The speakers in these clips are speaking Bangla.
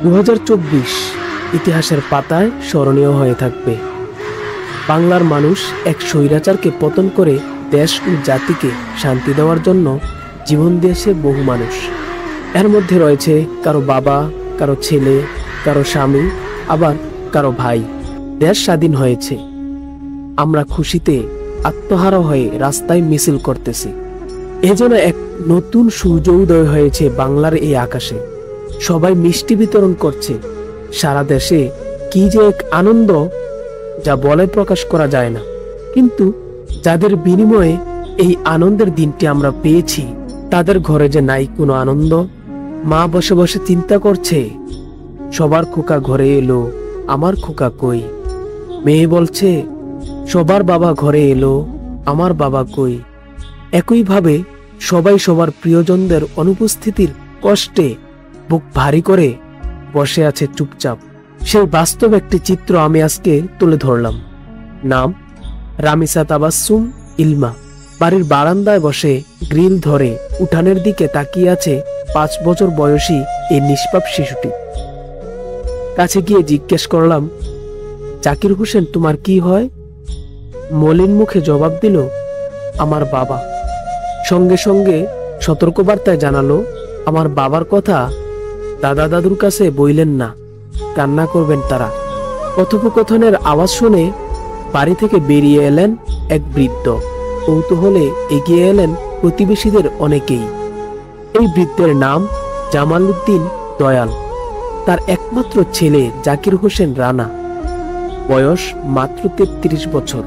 2024 ইতিহাসের পাতায় স্মরণীয় হয়ে থাকবে। বাংলার মানুষ এক স্বৈরাচারকে পতন করে দেশ ও জাতিকে শান্তি দেওয়ার জন্য জীবন দিয়েছে বহু মানুষ। এর মধ্যে রয়েছে কারো বাবা, কারো ছেলে, কারো স্বামী, আবার কারো ভাই। দেশ স্বাধীন হয়েছে, আমরা খুশিতে আত্মহারা হয়ে রাস্তায় মিছিল করতেছি। এজন্য এক নতুন সূর্য উদয় হয়েছে বাংলার এই আকাশে। সবাই মিষ্টি বিতরণ করছে। সারা দেশে কি যে এক আনন্দ, যা বলে প্রকাশ করা যায় না। কিন্তু যাদের বিনিময়ে এই আনন্দের দিনটি আমরা পেয়েছি, তাদের ঘরে যে নাই কোনো আনন্দ। মা বসে বসে চিন্তা করছে, সবার খোকা ঘরে এলো, আমার খোকা কই। মেয়ে বলছে, সবার বাবা ঘরে এলো, আমার বাবা কই। একইভাবে সবাই সবার প্রিয়জনদের অনুপস্থিতির কষ্টে বুক ভারী করে বসে আছে চুপচাপ। সেই বাস্তব একটি চিত্র আমি আজকে তুলে ধরলাম। নাম রামিসা তাবাসসুম ইলমা। বাড়ির বারান্দায় বসে গ্রিল ধরে উঠানের দিকে তাকিয়ে আছে 5 বছর বয়সী এই নিষ্পাপ শিশুটি। কাছে গিয়ে জিজ্ঞেস করলাম, জাকির হোসেন তোমার কি হয়? মলিন মুখে জবাব দিল, আমার বাবা। সঙ্গে সঙ্গে সতর্কবার্তায় জানালো, আমার বাবার কথা দাদা দাদুর কাছে বইলেন না, কান্না করবেন তারা। কথোপকথনের আওয়াজ শুনে বাড়ি থেকে বেরিয়ে এলেন এক বৃদ্ধ। কৌতূহলে এগিয়ে এলেন প্রতিবেশীদের অনেকেই। এই বৃদ্ধের নাম জামাল উদ্দিন দয়াল। তার একমাত্র ছেলে জাকির হোসেন রানা, বয়স মাত্র 33 বছর।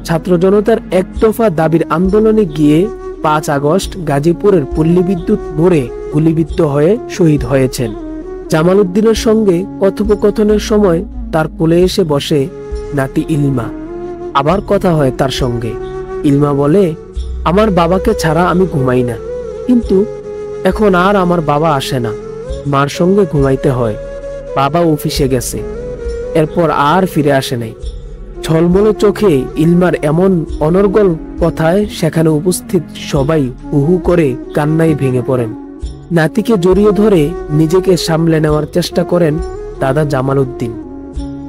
ছাত্র জনতার এক দফা দাবির আন্দোলনে গিয়ে 5 আগস্ট গাজীপুরের পল্লী বিদ্যুৎ মোড়ে গুলিবিদ্ধ হয়ে শহীদ হয়েছেন। জামাল উদ্দিনের সঙ্গে কথোপকথনের সময় তার কোলে এসে বসে নাতি ইলমা। আবার কথা হয় তার সঙ্গে। ইলমা বলে, আমার বাবাকে ছাড়া আমি ঘুমাই না, কিন্তু এখন আর আমার বাবা আসে না, মার সঙ্গে ঘুমাইতে হয়। বাবা অফিসে গেছে, এরপর আর ফিরে আসে নাই। ঝলমলে চোখে ইলমার এমন অনর্গল কথায় সেখানে উপস্থিত সবাই হুহু করে কান্নায় ভেঙে পড়েন। নাতিকে জড়িয়ে ধরে নিজেকে সামলে নেওয়ার চেষ্টা করেন দাদা জামাল উদ্দিন।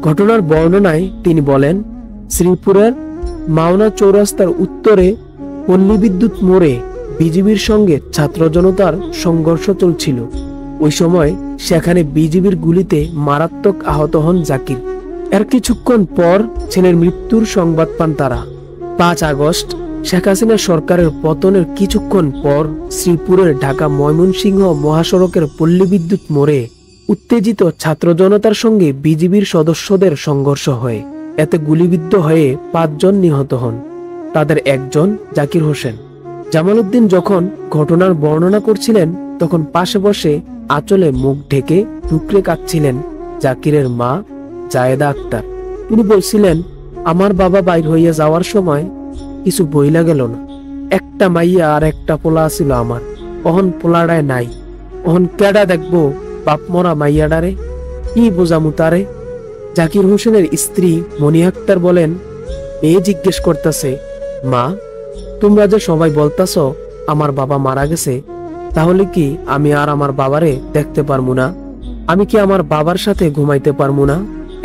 ঘটনার বর্ণনায় তিনি বলেন, শ্রীপুরের মাওনা চৌরাস্তার উত্তরে পল্লী বিদ্যুৎ মোড়ে বিজিবির সঙ্গে ছাত্র জনতার সংঘর্ষ চলছিল। ওই সময় সেখানে বিজিবির গুলিতে মারাত্মক আহত হন জাকির। এর কিছুক্ষণ পর ছেলের মৃত্যুর সংবাদ পান তারা। 5 আগস্ট শেখ হাসিনা সরকারের পতনের কিছুক্ষণ পর শ্রীপুরের ঢাকা ময়মনসিংহ মহাসড়কের পল্লী বিদ্যুৎ মোড়ে উত্তেজিত ছাত্র জনতার সঙ্গে বিজিবির সদস্যদের সংঘর্ষ হয়। এতে গুলিবিদ্ধ হয়ে 5 জন নিহত হন। তাদের একজন জাকির হোসেন। জামাল উদ্দিন যখন ঘটনার বর্ণনা করছিলেন, তখন পাশে বসে আঁচলে মুখ ঢেকে টুকরে কাঁদছিলেন জাকিরের মা জায়েদা আক্তার। তিনি বলছিলেন, আমার বাবা বাইর হইয়া যাওয়ার সময় কিছু বইলা গেল না। একটা মাইয়া আর একটা পোলা ছিল আমার, অহন পোলাড়ায় নাই। অহন কেডা দেখবো বাপ মরা মাইয়াডারে, কি বোঝামু তারে? জাকির হোসেনের স্ত্রী মনি আক্তার বলেন, মেয়ে জিজ্ঞেস করতেছে, মা তোমরা যে সবাই বলতাছ আমার বাবা মারা গেছে, তাহলে কি আমি আর আমার বাবারে দেখতে পারবো না? আমি কি আমার বাবার সাথে ঘুমাইতে পারবো না?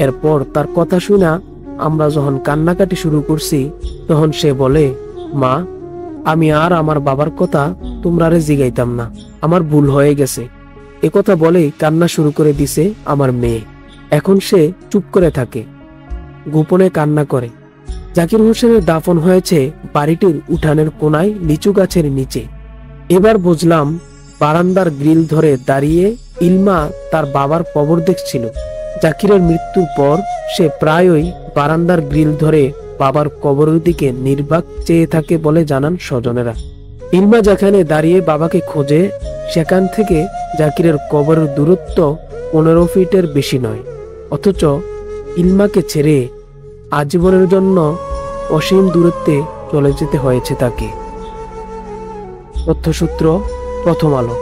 এরপর তার কথা শুনা আমরা যখন কান্নাকাটি শুরু করছি, তখন সে বলে, মা আমি আর আমার বাবার কথা তোমরারে জিগাইতাম না, আমার ভুল হয়ে গেছে। একথা বলে কান্না শুরু করে দিছে আমার মেয়ে। এখন সে চুপ করে থাকে, গোপনে কান্না করে। জাকির হোসেনের দাফন হয়েছে বাড়িটির উঠানের কোনায় লিচু গাছের নিচে। এবার বুঝলাম, বারান্দার গ্রিল ধরে দাঁড়িয়ে ইলমা তার বাবার কবর দেখছিল। জাকিরের মৃত্যুর পর সে প্রায়ই বারান্দার গ্রিল ধরে বাবার কবরের দিকে নির্বাক চেয়ে থাকে বলে জানান স্বজনেরা। ইলমা যেখানে দাঁড়িয়ে বাবাকে খোঁজে, সেখান থেকে জাকিরের কবরের দূরত্ব 15 ফিটের বেশি নয়। অথচ ইলমাকে ছেড়ে আজীবনের জন্য অসীম দূরত্বে চলে যেতে হয়েছে তাকে। তথ্যসূত্র প্রথম আলো।